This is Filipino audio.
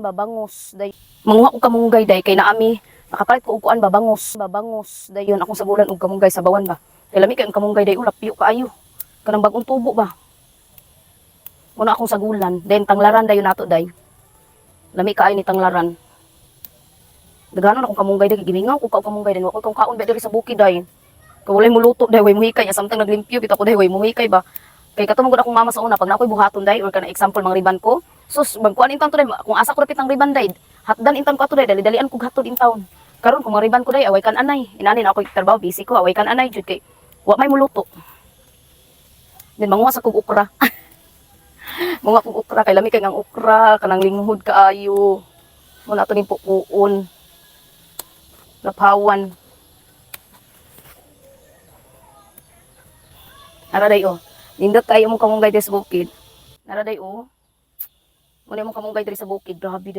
Babangos day. Manguha ko kamunggay day kay naami nakapalit ko uguan babangos dayon akong sabulan og kamunggay sa bawan ba. Kay lami kay ang kamunggay day ulapyo kaayo. Kanang bagong tubo ba. Muna akong sagulan, then tanglaran dayon nato day. Lami kaayo ni tanglaran. Daghanon akong kamunggay day gimingaw ko kamunggay day ko kaon ba diri sa bukid day. Kay walay muluto day way muhikay samtang naglimpyo bitaw ko day way muhikay ba. Kay katong gud akong mama sa una pag nakoy buhaton day or kana example mga riban ko. Sus magkuan intan to day kung asa ko dapit ang riban day. Hatdan intan ko ato day dali-dalian ko hatod intawon. Karon kung mga riban ko day away kan anay. Inani na ako trabaho busy ko away kan anay jud kay wa may muluto. Then manguha sa kog okra. Mga kog okra kay lami kay ang okra kanang linghod kaayo. Wala to ning pukuon. Napawan. Ara day oh. Nindot kayo mo kamunggay sa bukid. Nara day oh. Muna mo kamunggay diri sa bukid, grabe.